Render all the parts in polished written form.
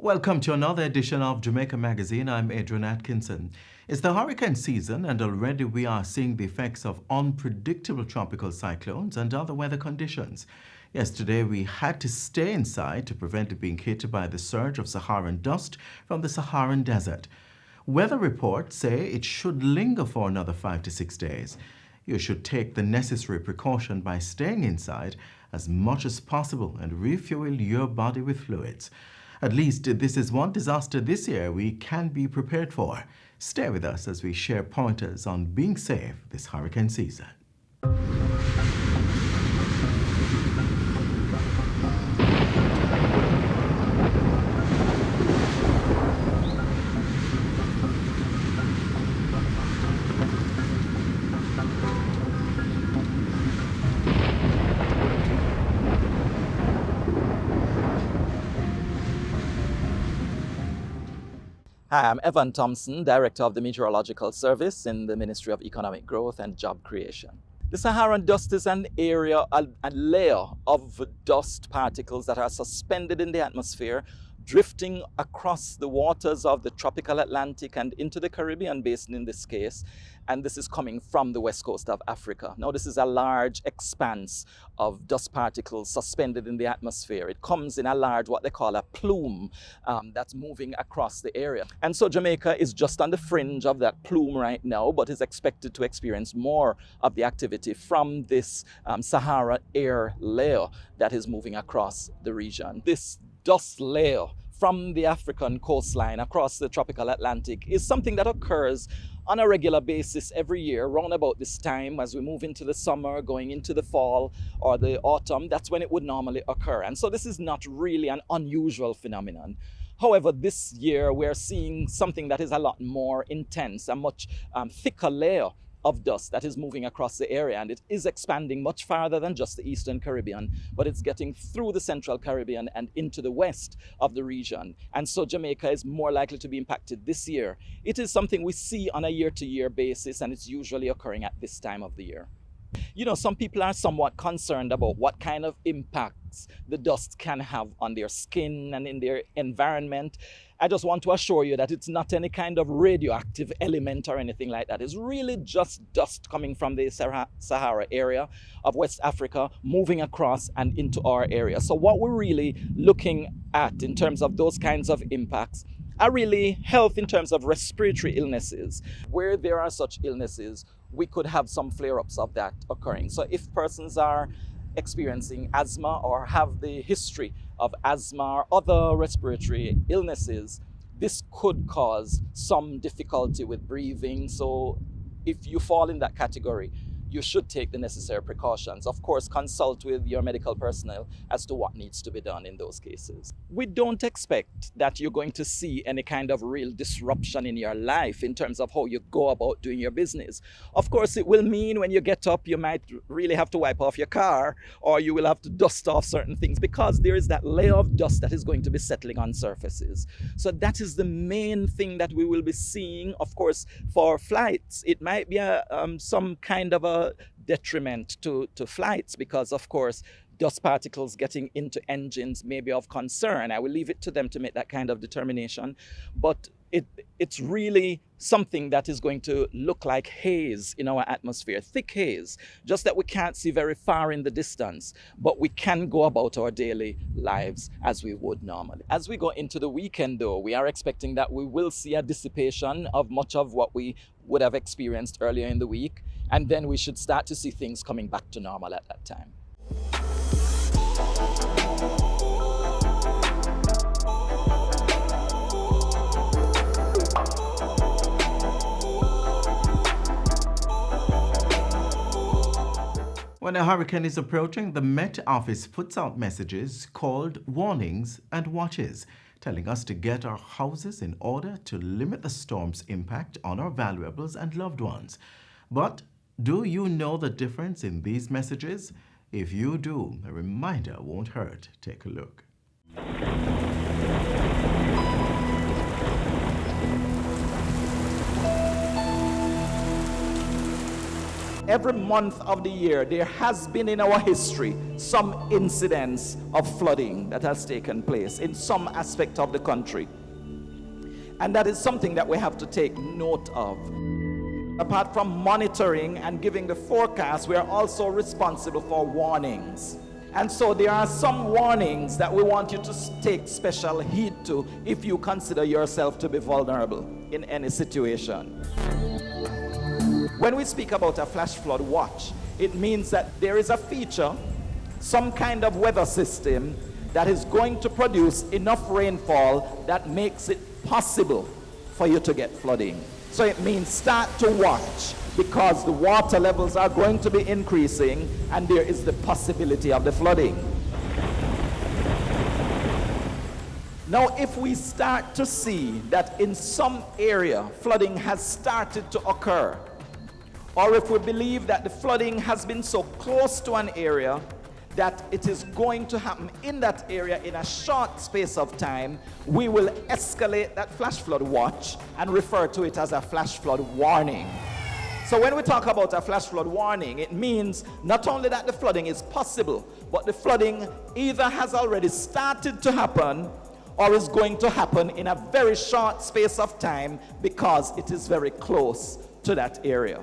Welcome to another edition of Jamaica Magazine. I'm Adrian Atkinson. It's the hurricane season, and already we are seeing the effects of unpredictable tropical cyclones and other weather conditions. Yesterday, we had to stay inside to prevent being hit by the surge of Saharan dust from the Saharan desert. Weather reports say it should linger for another 5 to 6 days. You should take the necessary precaution by staying inside as much as possible and refuel your body with fluids. At least this is one disaster this year we can be prepared for. Stay with us as we share pointers on being safe this hurricane season. Hi, I'm Evan Thompson, Director of the Meteorological Service in the Ministry of Economic Growth and Job Creation. The Saharan dust is an area, a layer of dust particles that are suspended in the atmosphere, drifting across the waters of the tropical Atlantic and into the Caribbean basin in this case. And this is coming from the west coast of Africa. Now, this is a large expanse of dust particles suspended in the atmosphere. It comes in a large, what they call a plume, that's moving across the area. And so Jamaica is just on the fringe of that plume right now, but is expected to experience more of the activity from this Sahara air layer that is moving across the region. This dust layer from the African coastline across the tropical Atlantic is something that occurs on a regular basis every year, around about this time as we move into the summer, going into the fall or the autumn. That's when it would normally occur. And so this is not really an unusual phenomenon. However, this year we're seeing something that is a lot more intense, a much thicker layer of dust that is moving across the area, and it is expanding much farther than just the Eastern Caribbean, but it's getting through the Central Caribbean and into the west of the region. And so Jamaica is more likely to be impacted this year. It is something we see on a year-to-year basis, and it's usually occurring at this time of the year. You know, some people are somewhat concerned about what kind of impacts the dust can have on their skin and in their environment. I just want to assure you that it's not any kind of radioactive element or anything like that. It's really just dust coming from the Sahara area of West Africa, moving across and into our area. So what we're really looking at in terms of those kinds of impacts are really health in terms of respiratory illnesses. Where there are such illnesses, we could have some flare-ups of that occurring. So if persons are experiencing asthma or have the history of asthma or other respiratory illnesses, this could cause some difficulty with breathing. So if you fall in that category, you should take the necessary precautions. Of course, consult with your medical personnel as to what needs to be done in those cases. We don't expect that you're going to see any kind of real disruption in your life in terms of how you go about doing your business. Of course, it will mean when you get up, you might really have to wipe off your car, or you will have to dust off certain things because there is that layer of dust that is going to be settling on surfaces. So that is the main thing that we will be seeing. Of course, for flights, it might be some kind of a detriment to flights because, of course, dust particles getting into engines may be of concern. I will leave it to them to make that kind of determination. But it's really something that is going to look like haze in our atmosphere, thick haze, just that we can't see very far in the distance, but we can go about our daily lives as we would normally. As we go into the weekend, though, we are expecting that we will see a dissipation of much of what we would have experienced earlier in the week, and then we should start to see things coming back to normal at that time. When a hurricane is approaching, the Met Office puts out messages called warnings and watches, telling us to get our houses in order to limit the storm's impact on our valuables and loved ones. But do you know the difference in these messages? If you do, a reminder won't hurt. Take a look. every month of the year, there has been in our history some incidents of flooding that has taken place in some aspect of the country. And that is something that we have to take note of. Apart from monitoring and giving the forecast, we are also responsible for warnings. And so there are some warnings that we want you to take special heed to if you consider yourself to be vulnerable in any situation. When we speak about a flash flood watch, it means that there is a feature, some kind of weather system that is going to produce enough rainfall that makes it possible for you to get flooding. So it means start to watch, because the water levels are going to be increasing and there is the possibility of the flooding. Now, if we start to see that in some area flooding has started to occur, or if we believe that the flooding has been so close to an area that it is going to happen in that area in a short space of time, we will escalate that flash flood watch and refer to it as a flash flood warning. So when we talk about a flash flood warning, it means not only that the flooding is possible, but the flooding either has already started to happen or is going to happen in a very short space of time because it is very close to that area.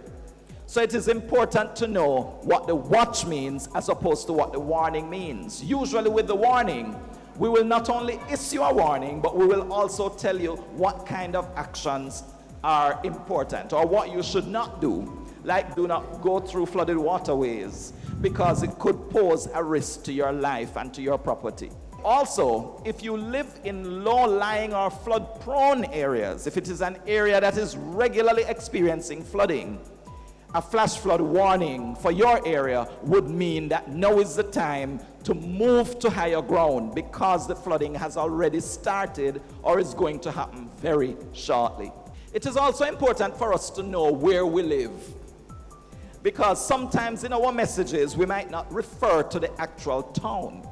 So it is important to know what the watch means as opposed to what the warning means. Usually with the warning, we will not only issue a warning, but we will also tell you what kind of actions are important or what you should not do. Like, do not go through flooded waterways because it could pose a risk to your life and to your property. Also, if you live in low-lying or flood-prone areas, if it is an area that is regularly experiencing flooding, a flash flood warning for your area would mean that now is the time to move to higher ground because the flooding has already started or is going to happen very shortly. It is also important for us to know where we live, because sometimes in our messages we might not refer to the actual town,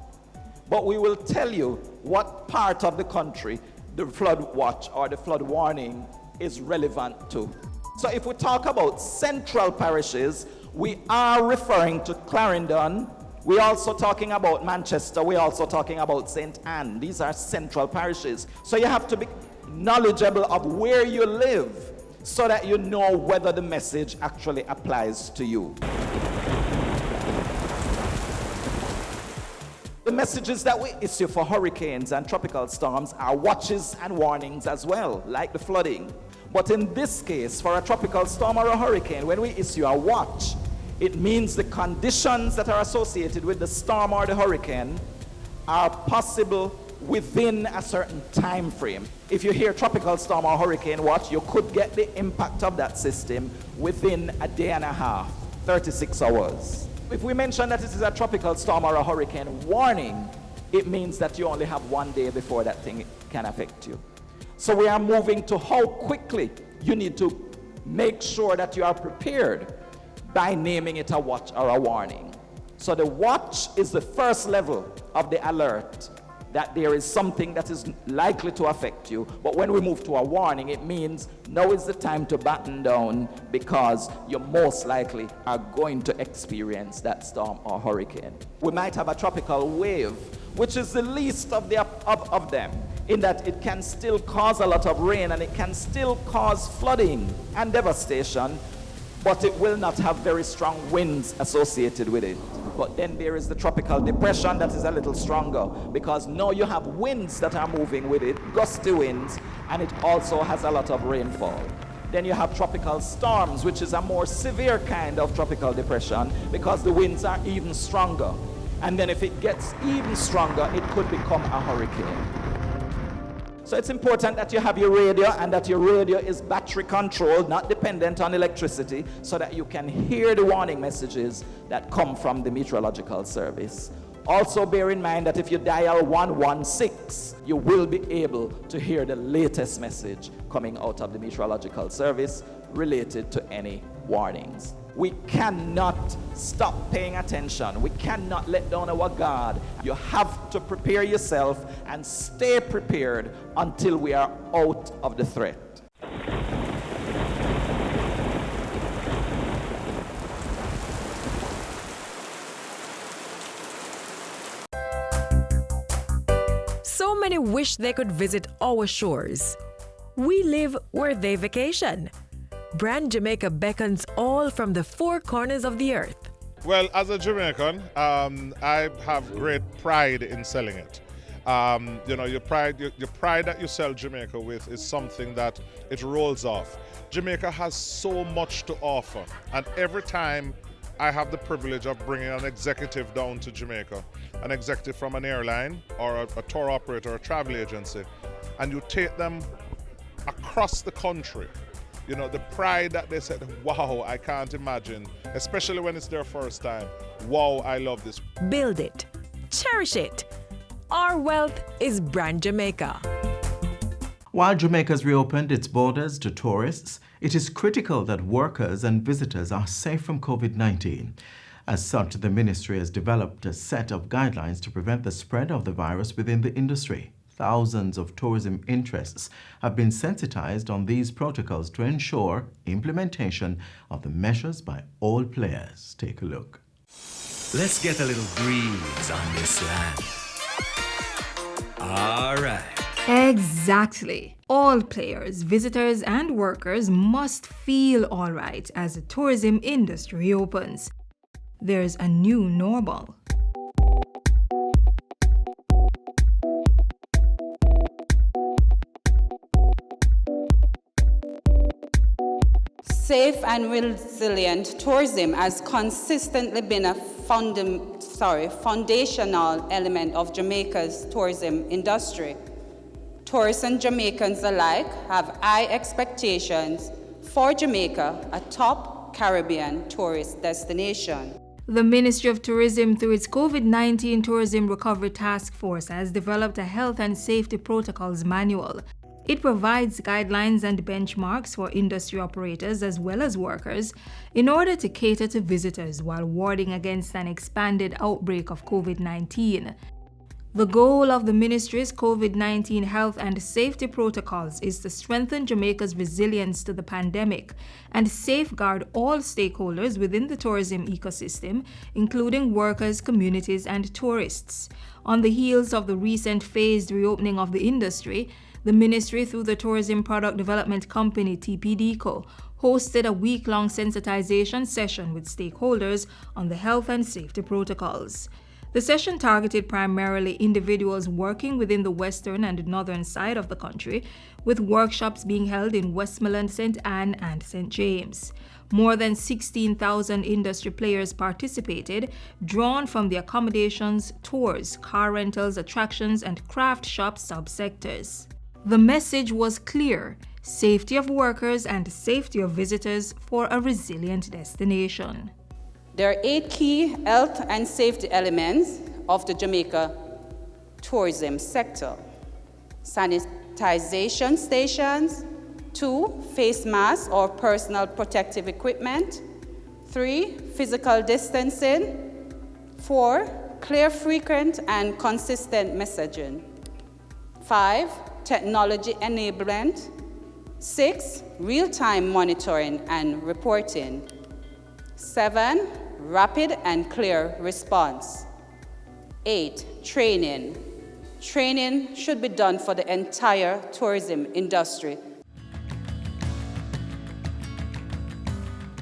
but we will tell you what part of the country the flood watch or the flood warning is relevant to. So if we talk about central parishes, we are referring to Clarendon. We're also talking about Manchester. We're also talking about St. Anne. These are central parishes. So you have to be knowledgeable of where you live so that you know whether the message actually applies to you. The messages that we issue for hurricanes and tropical storms are watches and warnings as well, like the flooding. But in this case, for a tropical storm or a hurricane, when we issue a watch, it means the conditions that are associated with the storm or the hurricane are possible within a certain time frame. If you hear tropical storm or hurricane watch, you could get the impact of that system within a day and a half, 36 hours. If we mention that it is a tropical storm or a hurricane warning, it means that you only have 1 day before that thing can affect you. So we are moving to how quickly you need to make sure that you are prepared by naming it a watch or a warning. So the watch is the first level of the alert that there is something that is likely to affect you. But when we move to a warning, it means now is the time to batten down because you most likely are going to experience that storm or hurricane. We might have a tropical wave, which is the least of them, in that it can still cause a lot of rain and it can still cause flooding and devastation, but it will not have very strong winds associated with it. But then there is the tropical depression that is a little stronger, because now you have winds that are moving with it, gusty winds, and it also has a lot of rainfall. Then you have tropical storms, which is a more severe kind of tropical depression because the winds are even stronger. And then if it gets even stronger, it could become a hurricane. So it's important that you have your radio and that your radio is battery controlled, not dependent on electricity, so that you can hear the warning messages that come from the meteorological service. Also bear in mind that if you dial 116, you will be able to hear the latest message coming out of the meteorological service related to any warnings. We cannot stop paying attention. We cannot let down our guard. You have to prepare yourself and stay prepared until we are out of the threat. many wish they could visit our shores? We live where they vacation. Brand Jamaica beckons all from the four corners of the earth. Well, as a Jamaican, I have great pride in selling it. Your pride that you sell Jamaica with is something that it rolls off. Jamaica has so much to offer, and every time I have the privilege of bringing an executive down to Jamaica, an executive from an airline or a tour operator or a travel agency, and you take them across the country, the pride that they said, wow, I can't imagine, especially when it's their first time. Wow, I love this. Build it. Cherish it. Our wealth is Brand Jamaica. While Jamaica's reopened its borders to tourists, it is critical that workers and visitors are safe from COVID-19. As such, the ministry has developed a set of guidelines to prevent the spread of the virus within the industry. Thousands of tourism interests have been sensitized on these protocols to ensure implementation of the measures by all players. Take a look. Let's get a little breeze on this land. All right. Exactly. All players, visitors, and workers must feel all right as the tourism industry opens. There's a new normal. Safe and resilient tourism has consistently been a foundational element of Jamaica's tourism industry. Tourists and Jamaicans alike have high expectations for Jamaica, a top Caribbean tourist destination. The Ministry of Tourism, through its COVID-19 Tourism Recovery Task Force, has developed a health and safety protocols manual. It provides guidelines and benchmarks for industry operators as well as workers in order to cater to visitors while warding against an expanded outbreak of COVID-19. The goal of the ministry's COVID-19 health and safety protocols is to strengthen Jamaica's resilience to the pandemic and safeguard all stakeholders within the tourism ecosystem, including workers, communities, and tourists. On the heels of the recent phased reopening of the industry, the ministry, through the Tourism Product Development Company TPDCO, hosted a week-long sensitization session with stakeholders on the health and safety protocols. The session targeted primarily individuals working within the western and northern side of the country, with workshops being held in Westmoreland, St. Anne, and St. James. More than 16,000 industry players participated, drawn from the accommodations, tours, car rentals, attractions, and craft shop subsectors. The message was clear: safety of workers and safety of visitors for a resilient destination. There are 8 key health and safety elements of the Jamaica tourism sector. Sanitization stations, 2, face masks or personal protective equipment, 3, physical distancing, 4, clear, frequent, and consistent messaging, 5, technology enablement, 6, real-time monitoring and reporting, 7, rapid and clear response, 8, training. Training should be done for the entire tourism industry.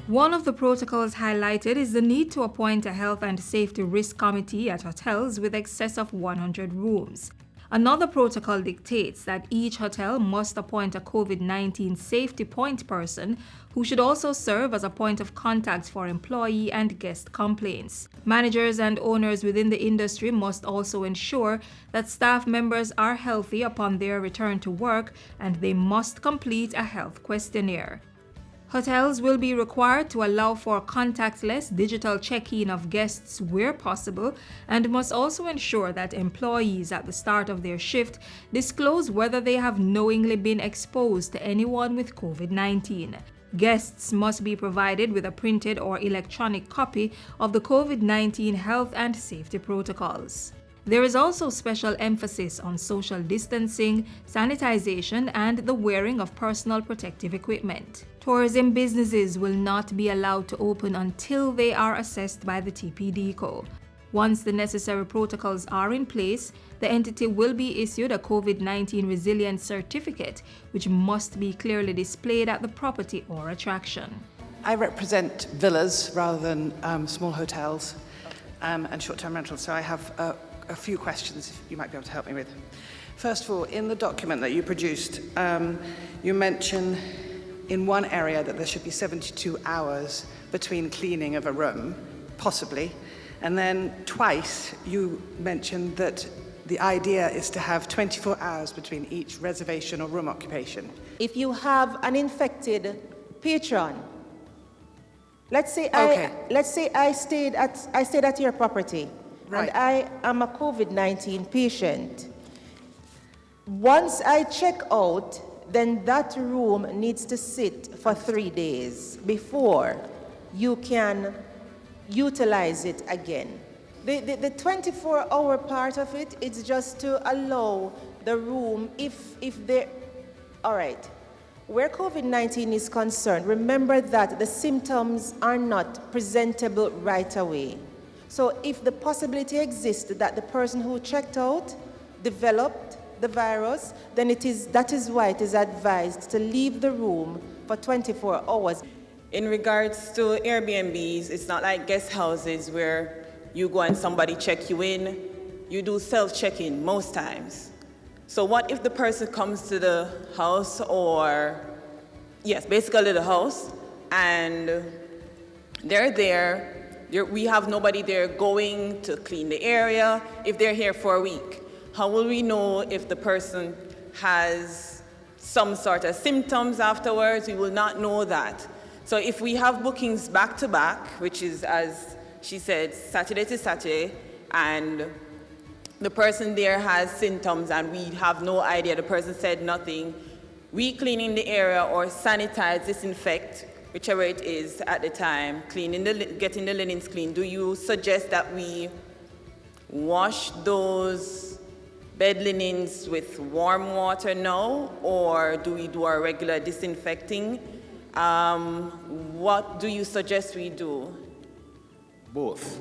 One of the protocols highlighted is the need to appoint a health and safety risk committee at hotels with excess of 100 rooms. Another protocol dictates that each hotel must appoint a COVID-19 safety point person who should also serve as a point of contact for employee and guest complaints. Managers and owners within the industry must also ensure that staff members are healthy upon their return to work, and they must complete a health questionnaire. Hotels will be required to allow for contactless digital check-in of guests where possible, and must also ensure that employees at the start of their shift disclose whether they have knowingly been exposed to anyone with COVID-19. Guests must be provided with a printed or electronic copy of the COVID-19 health and safety protocols. There is also special emphasis on social distancing, sanitization, and the wearing of personal protective equipment. Tourism businesses will not be allowed to open until they are assessed by the TPDCO. Once the necessary protocols are in place, the entity will be issued a COVID-19 resilience certificate, which must be clearly displayed at the property or attraction. I represent villas rather than small hotels and short-term rentals, so I have a few questions you might be able to help me with. First of all, in the document that you produced, you mention in one area that there should be 72 hours between cleaning of a room, possibly, and then twice you mentioned that the idea is to have 24 hours between each reservation or room occupation. If you have an infected patron, let's say I stayed at your property, right, and I am a COVID-19 patient. Once I check out, then that room needs to sit for 3 days before you can utilize it again. The 24-hour part of it is just to allow the room if they, all right. Where COVID-19 is concerned, remember that the symptoms are not presentable right away. So if the possibility exists that the person who checked out developed the virus, then that is why it is advised to leave the room for 24 hours. In regards to Airbnbs, it's not like guest houses where you go and somebody check you in. You do self-check-in most times. So what if the person comes to the house or, yes, basically the house, and they're there, we have nobody there going to clean the area if they're here for a week? How will we know if the person has some sort of symptoms afterwards? We will not know that. So if we have bookings back to back, which is, as she said, Saturday to Saturday, and the person there has symptoms and we have no idea, the person said nothing, we clean in the area or sanitize, disinfect, whichever it is at the time, getting the linens clean. Do you suggest that we wash those bed linens with warm water now, or do we do our regular disinfecting? What do you suggest we do? Both.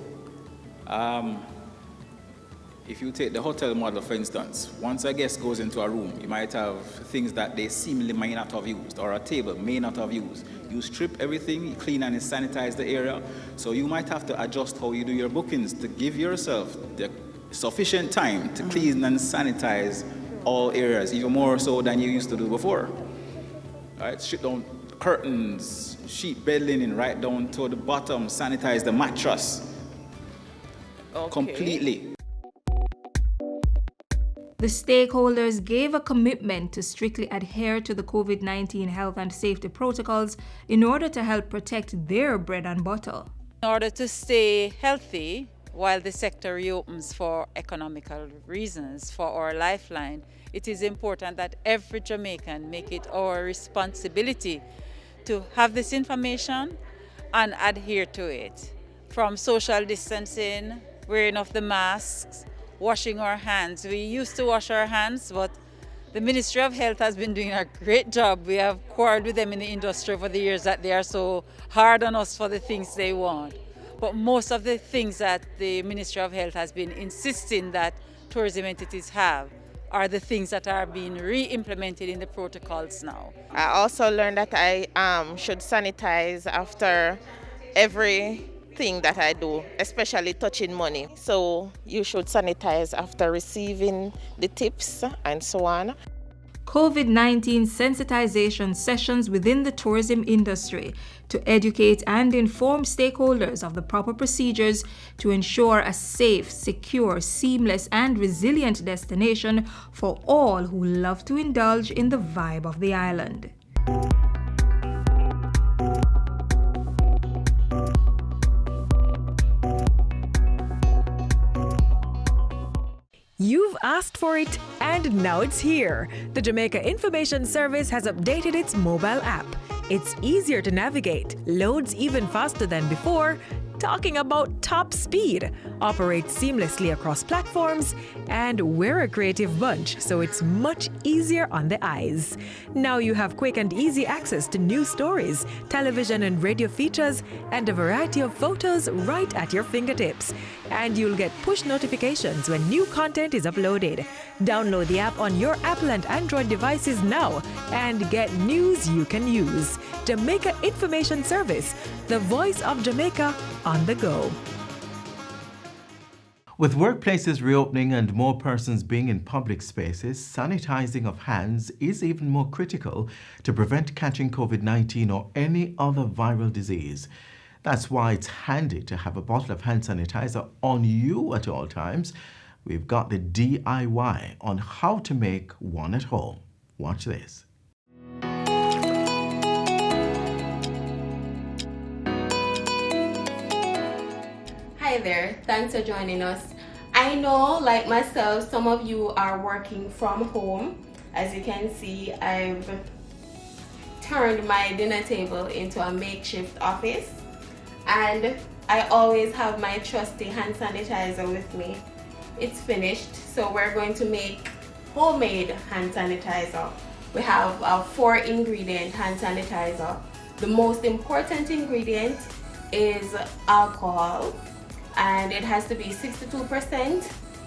If you take the hotel model, for instance, once a guest goes into a room, you might have things that they seemingly may not have used, or a table may not have used. You strip everything, you clean and sanitize the area. So you might have to adjust how you do your bookings to give yourself the sufficient time to clean and sanitize all areas, even more so than you used to do before. Right? Strip down curtains, sheet bed linen, right down to the bottom, sanitize the mattress completely. The stakeholders gave a commitment to strictly adhere to the COVID-19 health and safety protocols in order to help protect their bread and butter. In order to stay healthy while the sector reopens for economical reasons, for our lifeline, it is important that every Jamaican make it our responsibility to have this information and adhere to it. From social distancing, wearing of the masks, washing our hands. We used to wash our hands, but the Ministry of Health has been doing a great job. We have quarreled with them in the industry over the years that they are so hard on us for the things they want. But most of the things that the Ministry of Health has been insisting that tourism entities have are the things that are being re-implemented in the protocols now. I also learned that I should sanitize after everything that I do, especially touching money. So you should sanitize after receiving the tips and so on. COVID-19 sensitization sessions within the tourism industry to educate and inform stakeholders of the proper procedures to ensure a safe, secure, seamless, and resilient destination for all who love to indulge in the vibe of the island. You've asked for it, and now it's here. The Jamaica Information Service has updated its mobile app. It's easier to navigate, loads even faster than before, Talking about top speed, operates seamlessly across platforms, and we're a creative bunch, so it's much easier on the eyes. Now you have quick and easy access to news stories, television and radio features, and a variety of photos right at your fingertips. And you'll get push notifications when new content is uploaded. Download the app on your Apple and Android devices now and get news you can use. Jamaica Information Service, the voice of Jamaica on the go. With workplaces reopening and more persons being in public spaces, sanitizing of hands is even more critical to prevent catching COVID-19 or any other viral disease. That's why it's handy to have a bottle of hand sanitizer on you at all times. We've got the DIY on how to make one at home. Watch this. Hi there, thanks for joining us. I know, like myself, some of you are working from home. As you can see, I've turned my dinner table into a makeshift office, and I always have my trusty hand sanitizer with me. It's finished, so we're going to make homemade hand sanitizer. We have a 4-ingredient hand sanitizer. The most important ingredient is alcohol, and it has to be 62%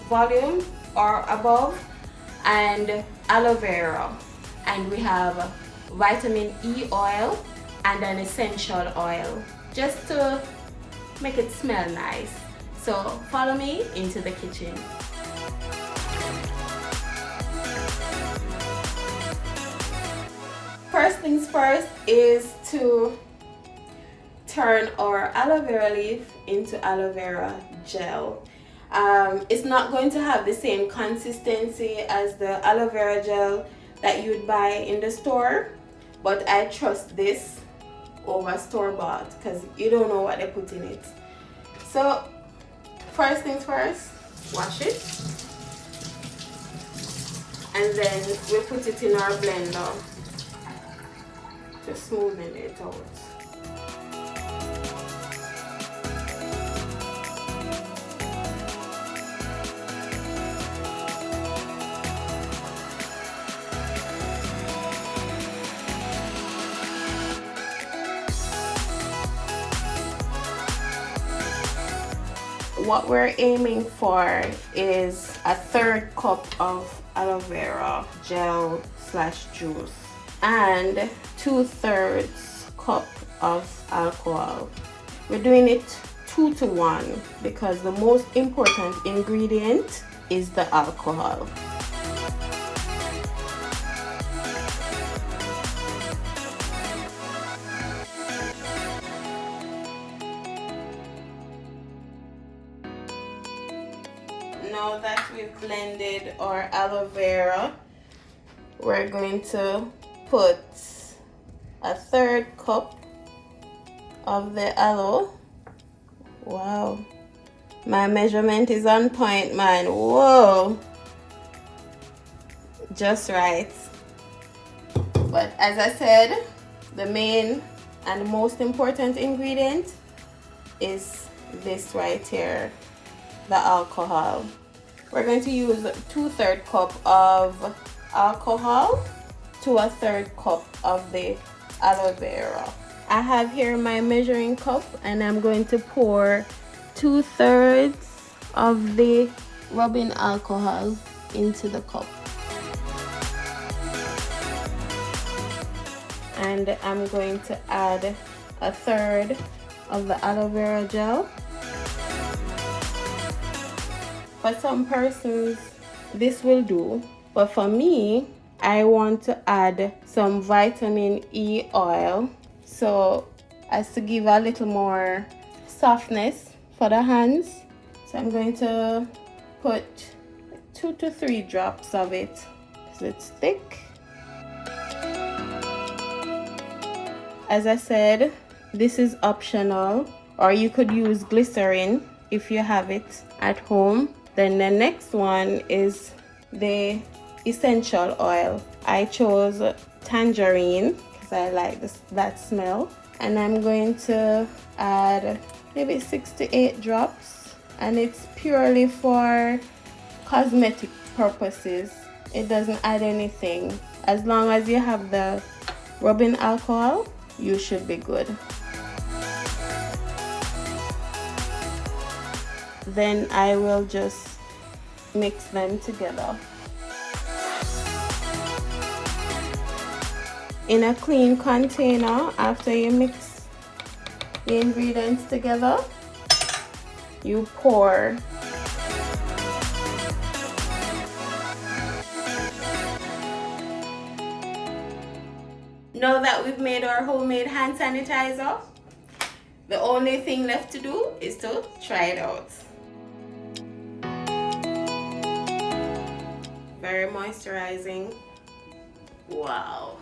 volume or above, and aloe vera. And we have vitamin E oil and an essential oil, just to make it smell nice. So follow me into the kitchen. First things first is to turn our aloe vera leaf into aloe vera gel. It's not going to have the same consistency as the aloe vera gel that you'd buy in the store, but I trust this over store-bought because you don't know what they put in it. So first things first, wash it, and then we put it in our blender to smoothen it out. What we're aiming for is a 1/3 cup of aloe vera gel / juice and 2/3 cup of alcohol. We're doing it 2 to 1 because the most important ingredient is the alcohol. Now that we've blended our aloe vera, we're going to put a 1/3 cup of the aloe. Wow, my measurement is on point, man. Whoa, just right. But as I said, the main and most important ingredient is this right here, the alcohol. We're going to use 2/3 cup of alcohol to a 1/3 cup of the aloe vera. I have here my measuring cup, and I'm going to pour 2/3 of the rubbing alcohol into the cup. And I'm going to add a 1/3 of the aloe vera gel. For some persons, this will do, but for me, I want to add some vitamin E oil, so as to give a little more softness for the hands. So I'm going to put 2 to 3 drops of it, so it's thick. As I said, this is optional, or you could use glycerin if you have it at home. Then the next one is the essential oil. I chose tangerine because I like that smell. And I'm going to add maybe 6 to 8 drops, and it's purely for cosmetic purposes. It doesn't add anything. As long as you have the rubbing alcohol, you should be good. Then I will just mix them together. In a clean container, after you mix the ingredients together, you pour. Now that we've made our homemade hand sanitizer, the only thing left to do is to try it out. Very moisturizing. Wow.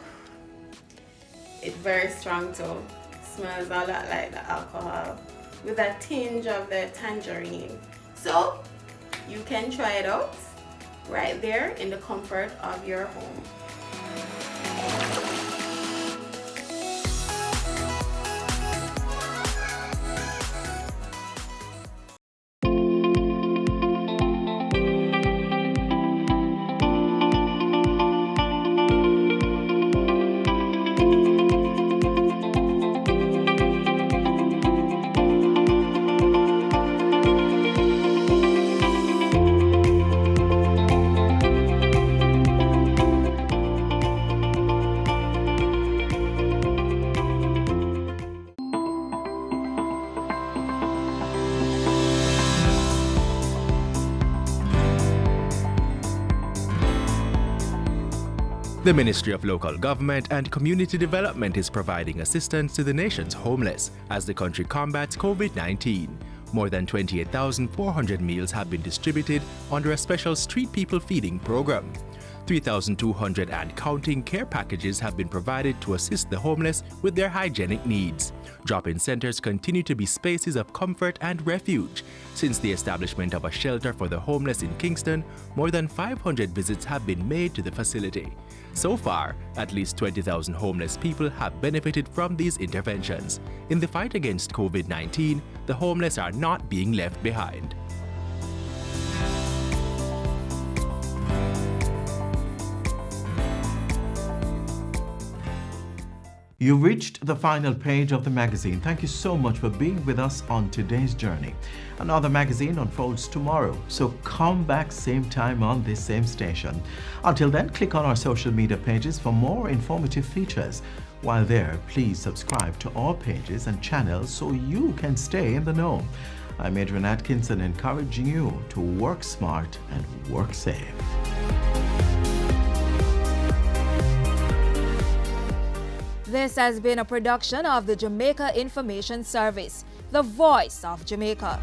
It's very strong too. Smells a lot like the alcohol with a tinge of the tangerine. So you can try it out right there in the comfort of your home. The Ministry of Local Government and Community Development is providing assistance to the nation's homeless as the country combats COVID-19. More than 28,400 meals have been distributed under a special street people feeding program. 3,200 and counting care packages have been provided to assist the homeless with their hygienic needs. Drop-in centers continue to be spaces of comfort and refuge. Since the establishment of a shelter for the homeless in Kingston, more than 500 visits have been made to the facility. So far, at least 20,000 homeless people have benefited from these interventions. In the fight against COVID-19, the homeless are not being left behind. You reached the final page of the magazine. Thank you so much for being with us on today's journey. Another magazine unfolds tomorrow, so come back same time on this same station. Until then, click on our social media pages for more informative features. While there, please subscribe to our pages and channels so you can stay in the know. I'm Adrian Atkinson, encouraging you to work smart and work safe. This has been a production of the Jamaica Information Service, the voice of Jamaica.